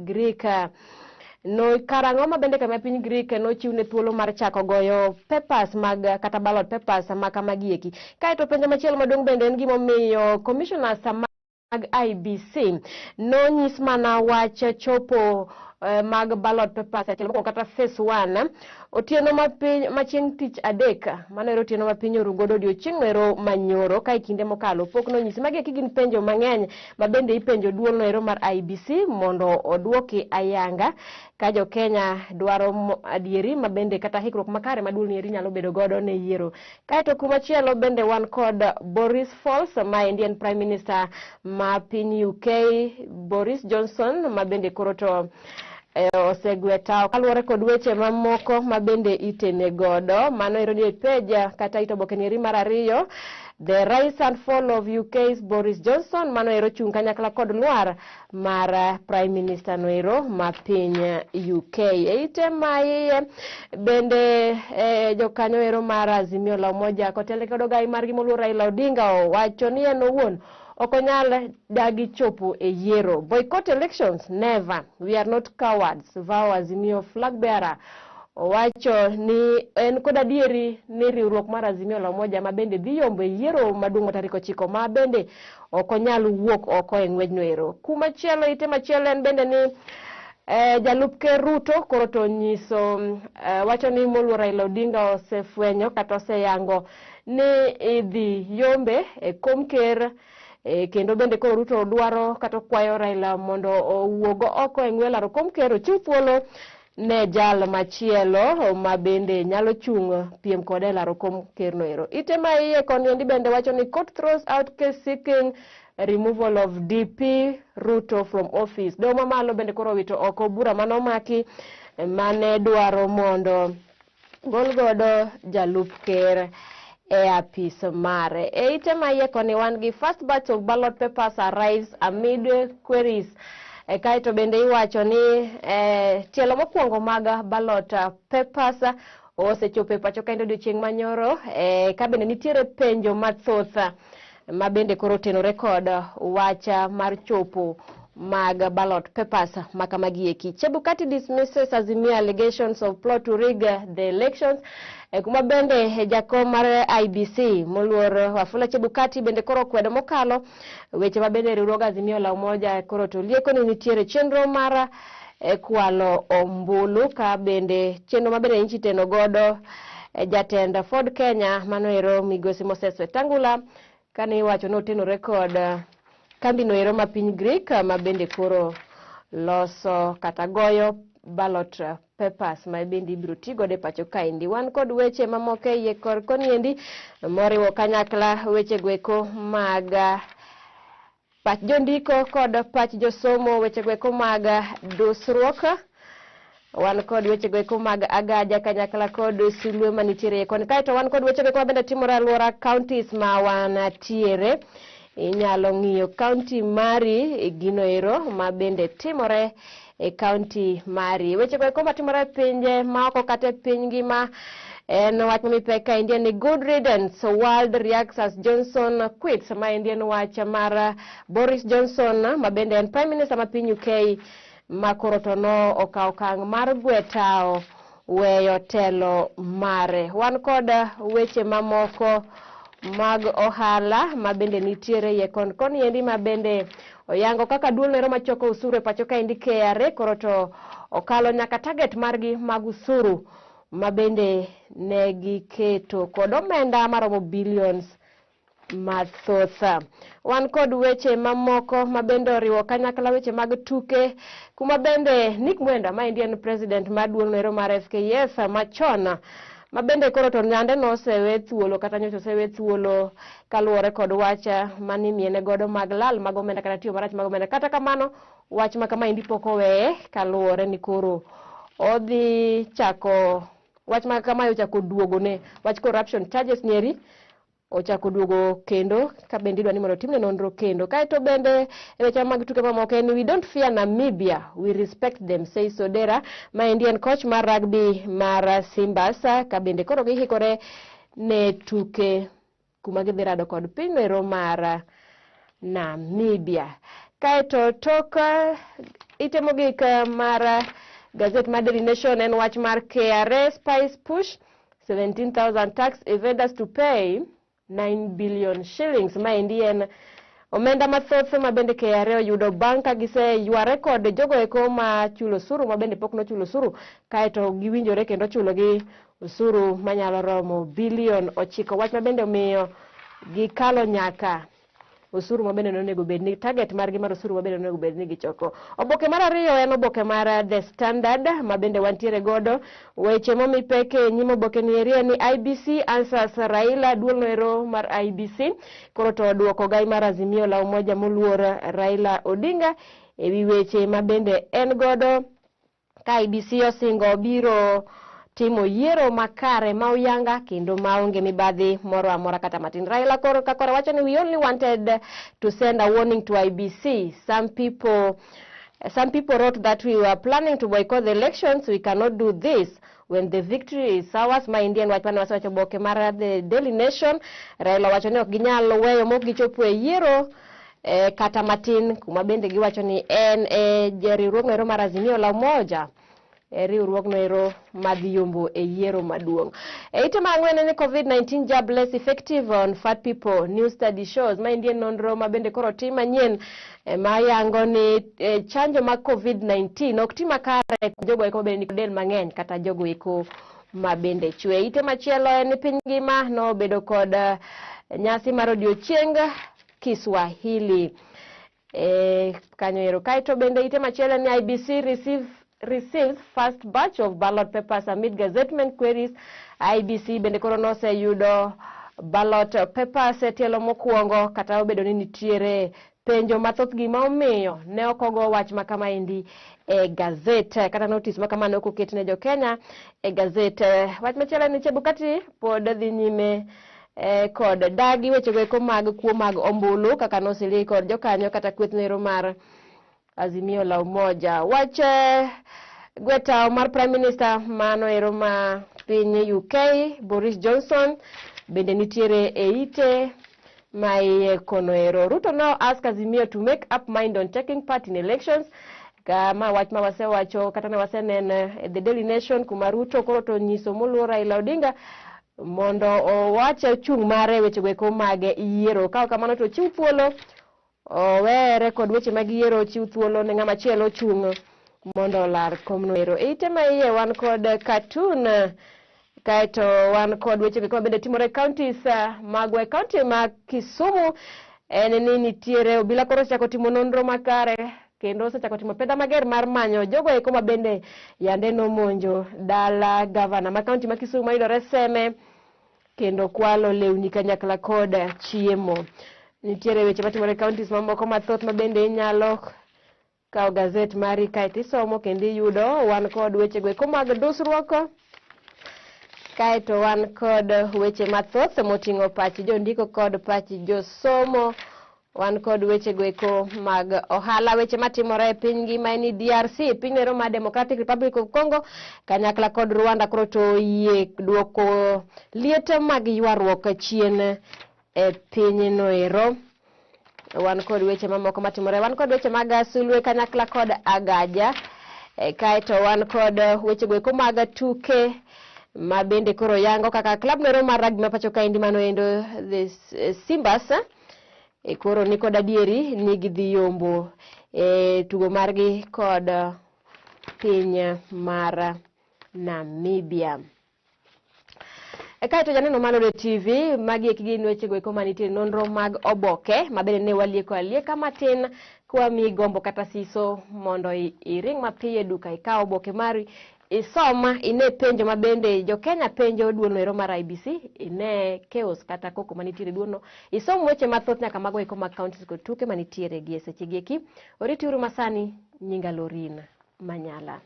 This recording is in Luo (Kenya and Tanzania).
Greek no karango ma bende kama piny Greek no chiwne thuolo mar chako goyo papers mag kata ballot papers makamagieki. Kaeto penjo machielo maduong' bende en gimomiyo commissioners mag IBC no nyis mana wach chopo mag ballot papers achiel kata phase 1 otieno machieng' tich adek manero otieno ma piny orugodo odiochieng' noero manyoro ka kinde mokalo pok no nyisi magi gin penjo mang'eny ma bende ipenjo duol noero mar IBC mondo odwoki ayanga ka jo Kenya dwaro adieri ma bende kata hikruok makare ma duol nieri nyalo bedo godo ne yiero. Kaeto kumachielo bende wan kod Boris Falls ma en Prime Minister ma piny UK Boris Johnson ma bende koro to osegweta kaluwore kod weche mamoko ma bende itene godo mano ero ni peja kata itoboke nieri mar ariyo the rise and fall of UK's Boris Johnson mano ero chung kanyakla kod lwar mar Prime Minister noero ma piny UK. Eite mai bende jokanyo ero mar Azimio la Umoja kotele kod ogai margi moluor Raila Odinga owacho ni en owuon okonyal dagi chopo e yiero. Boycott elections never, we are not cowards, vow Azimio flag bearer owacho ni en kod adieri ni riwruok mar Azimio la Umoja ma bende dhi yombo e yiero maduong' tarik 9 ma bende okonyal wuok oko e ng'wejno ero. Kumachielo ite machielo en bende ni Jalup Ker Ruto koro to nyiso wacho ni moluor Raila Odinga osefwenyo kata oseyango ni idhi yombe e kom ker kendo bende koro Ruto dwaro kata kwayo Raila mondo owuogo oko e ng'we laro kom ker ochiw thuolo ne jal machielo ma bende nyalo chung piem kode laro kom ker no ero. Ite ma iye koni bende wacho ni court throws out case seeking removal of DP Ruto from office. Domo malo bende koro wito oko bura manomaki mane dwaro mondo gol godo Jalup Ker e apis mare. Eite ma iye koni wan gi first batch of ballot papers arrives amid queries. Kaeto bende iwacho ni tielo mokwongo mag ballot papers osechopo e pacho kae odiochieng' manyoro ka bende nitiere penjo mathoth ma bende koro tenore kod wacha mar chopo mag ballot papers makamagieki. Chebukati dismisses Azimio allegations of plot to rig the elections. Kuma bende jakom mar IBC moluor Wafula Chebukati bende koro kwedo mokalo weche ma bende riwruog Azimio la Umoja koro to lieko ni nitiere chenro mar kwalo ombulu ka bende chenro ma bende nichiteno godo jatend Ford Kenya mano ero Migosi Moses Wetangula kane iwacho no tenore kod kambi no ero ma piny Greek ma bende koro loso kata goyo ballot papers ma bende ibiro tigo de pacho kaendi. Wan kod weche mamoko iye kor koniendi moriwo kanyakla weche gweko mag pach jondiko kod pach josomo, weche gweko mag dusruok. Wan kod weche gweko mag agaja kanyakla kod sulwe manitiere kon kaeto wan kod weche gweko ma bende timore alwora counties ma wantiere. Inyalo ng'iyo county mari gino ero ma bende timore e county mari. Weche gweko matimore pinje ma oko kata piny ngima en wach mamipeka Indian good riddance world reacts as Johnson quits ma Indian wach mar Boris Johnson ma bende en Prime Minister ma piny UK ma koro to no okawo okang' mar gwetao weyo telo mare. Wan kod weche mamoko mag ohala ma bende nitiere ye kon yendi ma bende oyango kaka duol nero machoko usuru e pacho kaendi KRA koro to okalo nyaka target margi mag usuru ma bende ne giketo kod omenda maromo billions mathoth. Wan kod weche mamoko ma bende oriwo kanyakla weche mag tuke kuma bende Nick Mwenda ma Indian president ma duol nero mar FKF machon ma bende koro to nyande no osewe thuolo kata nyocha osewe thuolo kaluwore kod wacha mani miene godo mag lal mag omenda kata tiyo marach mag omenda. Kata kamano wach ma kama indi pok oweye kaluwore ni koro odhi chako wach ma kama ochako duogone wach corruption charges nieri ochako duogo kendo ka bende idwa ni mondo timne nonro kendo. Kaeto bende weche mag tuke mamoko en we don't fear Namibia, we respect them, says Odera ma Indian coach mar rugby mar Simbas ka bende koro gihikore ne tuke kuma gidhi rado kod piny ero mar Namibia. Kaeto tok itemo gik mar gazette mar Daily Nation en wach mar KRA spice push 17,000 tax evaders to pay 9 billion shillings. Maendi en omenda mathoth ma bende KRA oyudo bang' ka giseyuare kod jogo eko ma chulo osuru ma bende pok nochulo osuru, kaeto giwinjore kendo chulogi osuru manyalo romo bilion 9. Wach ma bende omiyo gikalo nyaka osuru ma bende onego bed ni target margi mar osuru ma bende onego bed ni gichoko. Oboke mar ariyo en oboke mar The Standard ma bende wantiere godo weche momi peke nyimo oboke ni eri ni IBC answers Raila duol noero mar IBC koro to duoko gai mar Azimio la Umoja moluor Raila Odinga ewi weche ma bende en godo ka IBC osingo biro timo yiero makare ma uyanga kendo maonge mibadhi moro amora kata matin. Raila koro wacho ni we only wanted to send a warning to IBC. Some people wrote that we were planning to boycott the elections. We cannot do this when the victory is ours. Ma Indian wach pana wacho boke mar The Daily Nation. Raila wacho ni ok ginyalo weyo mok gichopo e yiero kata matin, kuma bende giwacho ni en riwruogno ero mar Azimio la Umoja riwruogno ero madhi yombo e yiero maduong'. Ite mar ang'wen ni COVID-19 jab less effective on fat people, new study shows. Ma Indian nonro ma bende koro tim manyien ma yango ni chanjo mag COVID-19 ok tim makare jogo eko bende ni del mang'eny kata jogo eko ma bende chwe. Ite machielo en piny ngima no bedo kod nyasi mar odiochieng Kiswahili kanyo ero. Kaeto bende ite machielo ni IBC receives first batch of ballot papers amid gazettement queries. IBC bende koro noseyudo ballot papers tielo mokwongo kata obedo ni nitiere penjo mathoth gima omiyo ne okogo wach makama indi gazette kata notice makama ne oket ne jo Kenya gazette. Wach machielo ni Chebukati pod dhi nyime kod dagi weche go mag kuo mag ombulu kaka nosili kod jokanyo kata kweth nero mar Azimio la Umoja. Wach gweta mar Prime Minister mano ero ma piny UK Boris Johnson bende nitiere ite mai kono ero. Ruto now ask Azimio to make up mind on taking part in elections. Kama wach ma wasewacho kata ne wasenene The Daily Nation kuma Ruto koro to nyiso moluor Raila Odinga mondo owache chung' mare weche go mag yiero. Ka kamano to chiw thuolo owere kod weche mag yiero, chiw thuolo ne ng'ama chielo chung' mondo olar komno ero. Ite ma iye wan kod cartoon kaeto wan kod weche go bende timore counties magwe. County ma Kisumu en ni nitiere obila koro chako timo nonro makare kendo osechako timo peda mager mar manyo jogo eko ma bende yande nomonjo dala gavana ma county ma Kisumu mayudore Seme kendo kwalo lewni kanyakla kod chiemo. Nitiere weche matimore counties mamoko mathoth ma bende inyalo kao gazette mari kaeto isomo kendo iyudo. Wan kod weche go eko mag dusruok kaeto wan kod weche mathoth moting'o pach jondiko kod pach josomo. Wan kod weche go eko mag ohala, weche matimore e piny ngima ni DRC piny ero ma Democratic Republic of Congo kanyakla kod Rwanda koro to yie duoko liet mag ywaruok chien e piny no ero. Wan kod weche mamoko matimore, wan kod weche mag sulwe kanyakla kod Agaja kaeto wan kod weche go eko mag tuke ma bende koro yango kaka club nero mar rugby ma pacho kaendi mano endo the Simbas koro ni kod adieri ni gidhi yombo tugo margi kod piny mar Namibia. Kaeto janeno Malore TV magi ekigin weche go eko manitie nonro mag oboke mabende ne walieko alieka matin kwa mi gombo kata siso mondo iring mapiyo duka ikaw oboke mari isoma ine penjo mabende jo Kenya penjo duono ero mar IBC ine chaos kata koko manitiere duono isom weche mathoth nyaka mago eko mag counties kod tuke manitiere gi seche gieki. Oriti uru masani nyinga Lorin Manyala.